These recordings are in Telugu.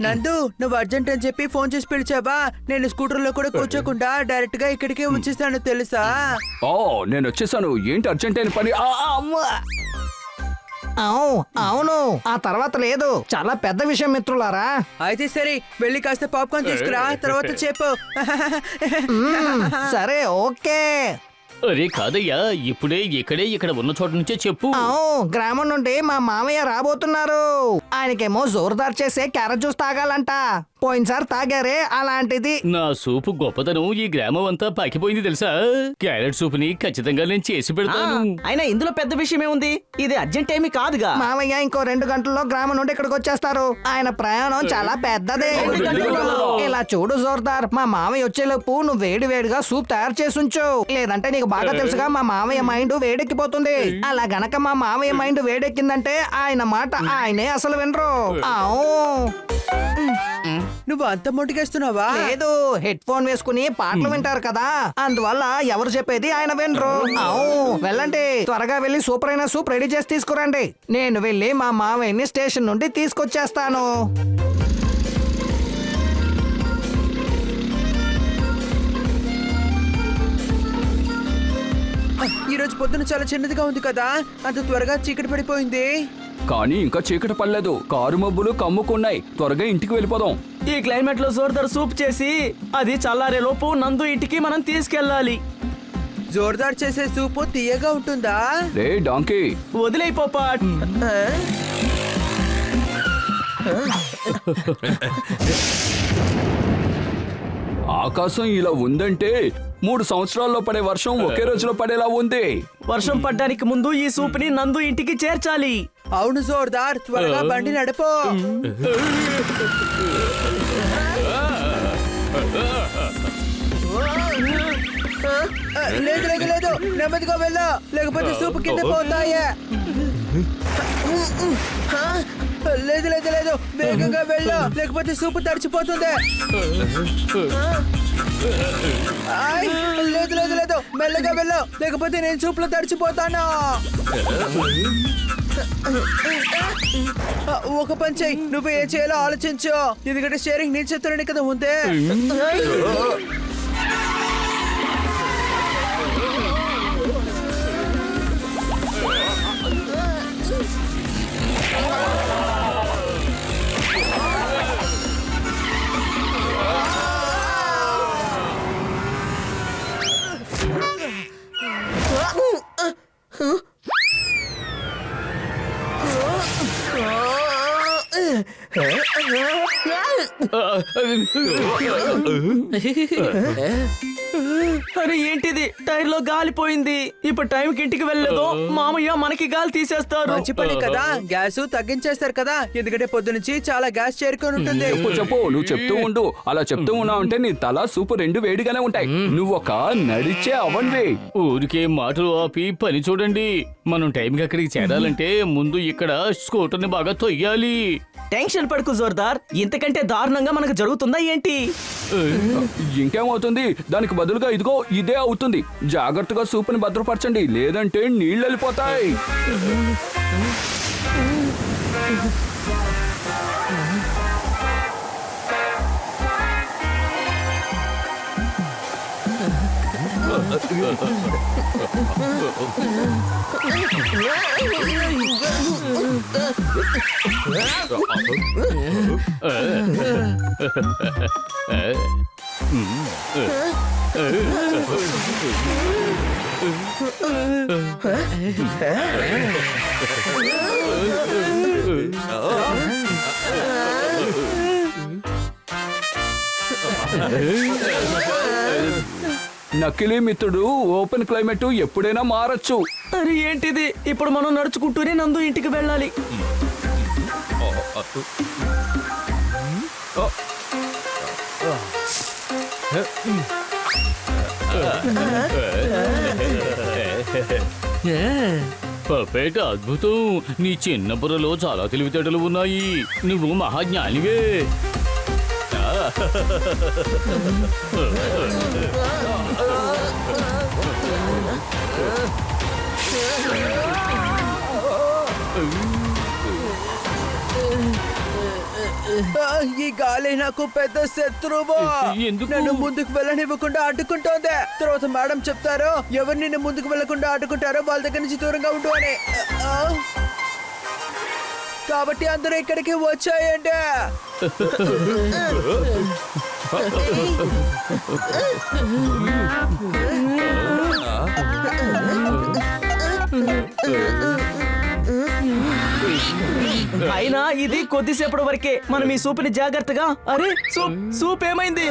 నందు, నువ్వు అర్జెంట్ అని చెప్పి ఫోన్ చేసి పిలిచావా? నేను స్కూటర్ లో కూడా కూర్చోకుండా డైరెక్ట్ గా ఇక్కడికే వచ్చేస్తాను తెలుసా? ఓ నేను వచ్చేసాను. ఏంటి అర్జెంట్ అయిన పని? అవును, ఆ తర్వాత లేదు. చాలా పెద్ద విషయం మిత్రులారా. అయితే సరే, వెళ్ళి కాస్త పాప్కార్న్ తీసుకురా, తర్వాత చెప్పు. సరే, ఓకే. అరే కాదయ్యా, ఇప్పుడే ఇక్కడ ఉన్న చోట నుంచే చెప్పు. గ్రామం నుండి మా మామయ్య రాబోతున్నారు. ఆయనకేమో జోరుదార్ చేసే క్యారెట్ జ్యూస్ తాగాలంట. పోయినసారి తాగారే అలాంటిది. నా సూపు గొప్పతనం ఈ గ్రామం అంతా పాకిపోయింది తెలుసా? క్యారెట్ సూపుని ఖచ్చితంగా నేను చేసి పెడతాను. అయినా ఇందులో పెద్ద విషయం ఏముంది? ఇది అర్జెంట్ ఏమీ కాదుగా. మామయ్య ఇంకో 2 గంటల్లో గ్రామం నుండి ఇక్కడికి వచ్చేస్తారు. ఆయన ప్రయాణం చాలా పెద్దదే. ఇలా చూడు జోర్దార్, మా మామయ్య వచ్చేలోపు నువ్వు వేడి వేడిగా సూప్ తయారు చేసి ఉంచు. లేదంటే నీకు బాగా తెలుసుగా మా మామయ్య మైండ్ వేడెక్కిపోతుంది. అలా గనక మా మామయ్య మైండ్ వేడెక్కిందంటే ఆయన మాట ఆయనే అసలు వినరు. నువ్వు అంత మొండికేస్తున్నావా? లేదు, హెడ్ ఫోన్ వేసుకుని పాటలు వింటారు కదా, అందువల్ల ఎవరు చెప్పేది ఆయన వినరు. వెళ్ళండి, త్వరగా వెళ్ళి సూపర్ అయిన సూప్ రెడీ చేసి తీసుకురండి. నేను వెళ్ళి మా మామయ్యని స్టేషన్ నుండి తీసుకొచ్చేస్తాను. ఈ రోజు పొద్దున చాలా చిన్నదిగా ఉంది కదా, అంత త్వరగా చీకటి పడిపోయింది. కానీ ఇంకా చీకటి పడలేదు. కారు మబ్బులు కమ్ముకున్నాయి. త్వరగా ఇంటికి వెళ్ళిపోదాం. ఈ క్లైమేట్ లో జోర్దార్ సూప్ చేసి అది చల్లారే లోపు నందు ఇంటికి మనం తీసుకెళ్ళాలి. జోర్దార్ చేసే సూపు తీయగా ఉంటుందా? రే డాంకీ, వదిలేపోపాట్. ఆకాశం ఇలా ఉందంటే 3 సంవత్సరాల్లో పడే వర్షం ఒకే రోజులో పడేలా ఉంది. వర్షం పడ్డానికి ముందు ఈ సూప్ ని నందు ఇంటికి చేర్చాలి. అవును జోర్దార్, త్వరగా బండి నడుపు. లేదు లేదు లేదు, నెమ్మదిగా వెళ్ళు, లేకపోతే సూపు కింద పోతాయి. లేదు లేదు లేదు, వేగంగా వెళ్ళు, లేకపోతే సూపు తడిచిపోతుంది. లేదు లేదు లేదు, మెల్లగా వెళ్ళు, లేకపోతే నేను సూపులో తడిచిపోతాను. ఒక పని చెయ్యి, నువ్వు ఏం చేయాలో ఆలోచించు, ఎందుకంటే షేరింగ్ నీ చేతులని కదా ఉందే. అరే ఏంటిది, టైర్ లో గాలిపోయింది. ఇప్పుడు టైంకి ఇంటికి వెళ్ళలేదు, మామయ్య మనకి గాలి తీసేస్తారు. మంచి పని కదా, గ్యాస్ తగ్గించేస్తారు కదా, ఎందుకంటే పొద్దు నుంచి చాలా గ్యాస్ చేరుకొని ఉంటుంది. చెప్పు, నువ్వు చెప్తూ ఉండు. అలా చెప్తూ ఉన్నావు అంటే నీ తల సూపు 2 వేడిగానే ఉంటాయి. నువ్వు ఒక నడిచే అవన్వి. ఊరికే మాటలు ఆపి పని చూడండి. మనం టైంకి అక్కడికి చేరాలంటే ముందు ఇక్కడ స్కూటర్ ని బాగా తొయ్యాలి. టెన్షన్ పడుకు జోర్దార్, ఇంతకంటే దారుణంగా మనకు జరుగుతుందా ఏంటి? ఇంకేమవుతుంది, దానికి బదులుగా ఇదిగో ఇదే అవుతుంది. జాగ్రత్తగా సూపుని భద్రపరచండి, లేదంటే నీళ్ళు వెళ్ళిపోతాయి. నకిలీ మిత్రుడు ఓపెన్ క్లైమేట్ ఎప్పుడైనా మారచ్చు. అరే ఏంటిది, ఇప్పుడు మనం నడుచుకుంటూనే నందు ఇంటికి వెళ్ళాలి. పపేట అద్భుతం. నీ చిన్న బుర్రలో చాలా తెలివితేటలు ఉన్నాయి. నువ్వు మహాజ్ఞానివే. ఈ గాలి నాకు పెద్ద శత్రువు. ఎందుకు? నన్ను ముందుకు వెళ్ళనివ్వకుండా అడ్డుకుంటోంది. తర్వాత మేడం చెప్తారు, ఎవరు నిన్ను ముందుకు వెళ్ళకుండా అడ్డుకుంటారో వాళ్ళ దగ్గర నుంచి దూరంగా ఉండు అని. కాబట్టి అందరూ ఇక్కడికి వచ్చాయండి. అయినా ఇది కొద్దిసేపటి వరకే. మనం ఈ సూపుని జాగ్రత్తగా. అరే సూప్ ఏమైంది?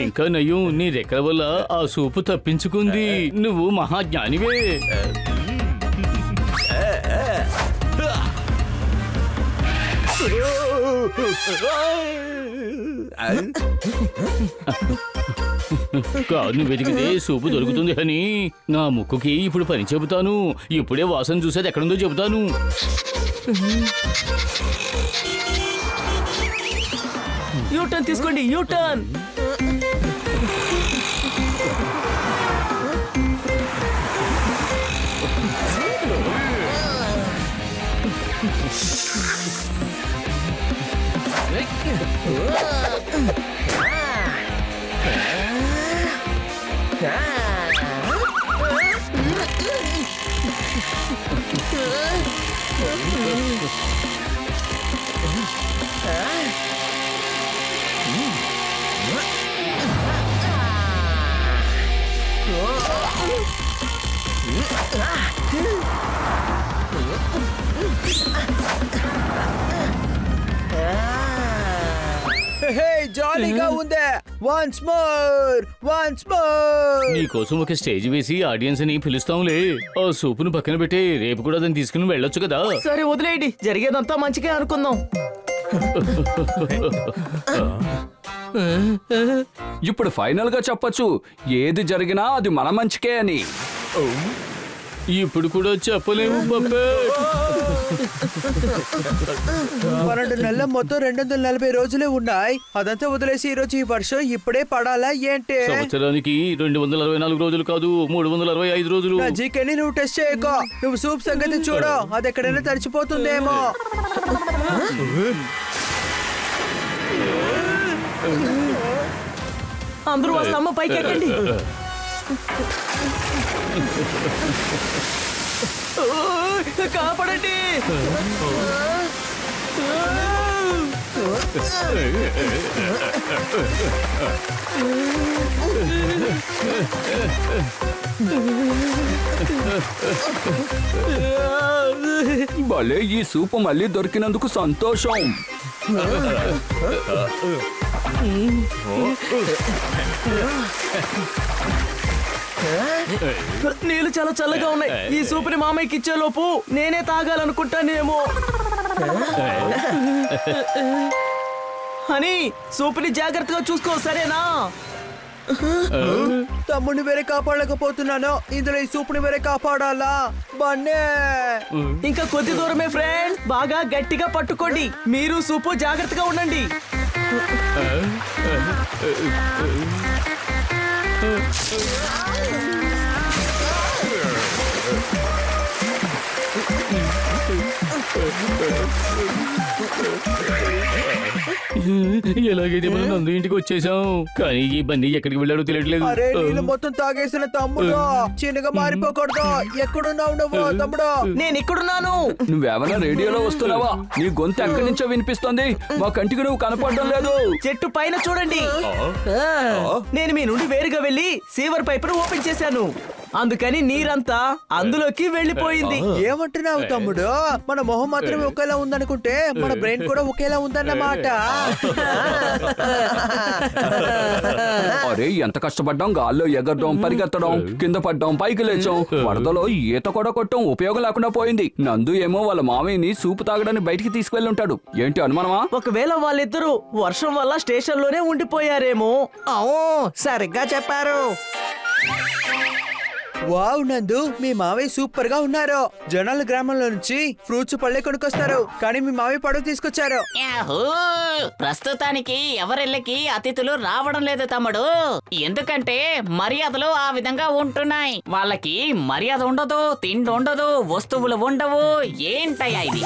ఇంకా నయ్యం, నీ రెక్కల వల్ల ఆ సూపు తప్పించుకుంది. నువ్వు మహాజ్ఞానివే. కాదు వెతికితే సూపు దొరుకుతుంది అని. నా ముక్కుకి ఇప్పుడు పని చెబుతాను. ఇప్పుడే వాసన చూసేది ఎక్కడుందో చెబుతాను. యూటర్న్ తీసుకోండి, యూటర్న్. హే, జాలీగా ఉందే. Once more, once more. నీకోసం ఒక స్టేజ్ వేసి ఆడియన్స్ ని పిలుస్తాంలే. ఆ సూపును పక్కన పెట్టి రేపు కూడా దాన్ని తీసుకుని వెళ్ళొచ్చు కదా. సరే వదిలేయండి, జరిగేదంతా మంచిగా అనుకుందాం. ఇప్పుడు ఫైనల్ గా చెప్పొచ్చు, ఏది జరిగినా అది మన మంచికే అని. ఇప్పుడు కూడా చెప్పలేము పప్పే. 12 నెలల మొత్తం 240 రోజులే ఉన్నాయి. అదంతా వదిలేసి ఈ రోజు ఈ వర్షం ఇప్పుడే పడాలా ఏంటి? సంవత్సరానికి 264 రోజులు కాదు, 365 రోజులు. నా జీకేని నువ్వు టెస్ట్ చేయకో. నువ్వు సూప్ సంగతి చూడు, అది ఎక్కడైనా తడిచిపోతుందేమో. అందరూ ఆ స్తంభం పైకి ఎక్కండి. కాపాడండి. భలే, ఈ సూపు మళ్ళీ దొరికినందుకు సంతోషం. నీళ్ళు చాలా చల్లగా ఉన్నాయి. ఈ సూపుని మామయ్యకి ఇచ్చే లోపు నేనే తాగాలనుకుంటానేమో. అని సూపుని జాగ్రత్తగా చూసుకో, సరేనా? తమ్ముడిని వేరే కాపాడలేకపోతున్నాను, ఇందులో ఈ సూపుని వేరే కాపాడాలా? బన్నే ఇంకా కొద్ది దూరమే ఫ్రెండ్స్. బాగా గట్టిగా పట్టుకోండి. మీరు సూపు జాగ్రత్తగా ఉండండి. ఎలాగైతే మనం నందు ఇంటికి వచ్చేసాం, కానీ ఈ బండి ఎక్కడికి వెళ్ళాడో తెలియట్లేదు. అరే నీళ్ళు మొత్తం తాగేసిన తమ్ముడు, చిన్నగా మారిపోకూడదు. ఎక్కడున్నావు నువ్వు తమ్ముడు? నేను ఇక్కడున్నాను. నువ్వేమైనా రేడియోలో వస్తున్నావా? నీ గొంతు ఎక్కడి నుంచో వినిపిస్తోంది. మా కంటికి నువ్వు కనపడడం లేదు. చెట్టు పైన చూడండి. నేను మీ నుండి వేరుగా వెళ్ళి సీవర్ పైపును ఓపెన్ చేశాను, అందుకని నీరంతా అందులోకి వెళ్ళిపోయింది. ఏమంటున్నావు తమ్ముడు? మన మొహం మాత్రమే ఒకేలా ఉందనుకుంటే మన బ్రెయిన్ కూడా ఒకేలా ఉందన్నమాట. అరే ఎంత కష్టపడ్డాం, గాల్లో ఎగరడం, పరిగెత్తడం, కింద పడ్డం, పైకి లేచాం, వరదలో ఈత కూడా కొట్టడం ఉపయోగం లేకుండా పోయింది. నందు ఏమో వాళ్ళ మామయ్యని సూపు తాగడానికి బయటికి తీసుకువెళ్ళి ఉంటాడు. ఏంటి అనుమానమా? ఒకవేళ వాళ్ళిద్దరూ వర్షం వల్ల స్టేషన్ లోనే ఉండిపోయారేమో. అవు సరిగ్గా చెప్పారు. వావ్ నందు, మీ మావయ్య సూపర్ గా ఉన్నారు. జనాల గ్రామంలో నుంచి ఫ్రూట్స్ పళ్ళే కొనుక్కొస్తారు, కానీ మీ మావయ్య పడవ తీసుకొచ్చారు. యాహూ! ప్రస్తుతానికి ఎవరిళ్ళకి అతిథులు రావడం లేదు తమ్ముడు, ఎందుకంటే మర్యాదలు ఆ విధంగా ఉంటున్నాయి. వాళ్ళకి మర్యాద ఉండదు, తిండి ఉండదు, వస్తువులు ఉండవు. ఏంటయ్యా ఇది?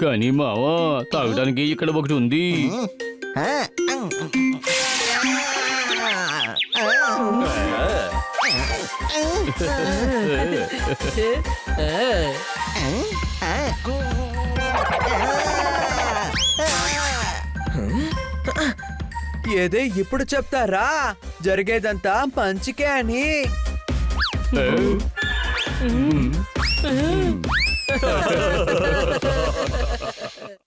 కానీ మావా, తాగడానికి ఇక్కడ ఒకటి ఉంది. ఏదే ఇప్పుడు చెప్తారా? జరిగేదంతా మంచికే అని.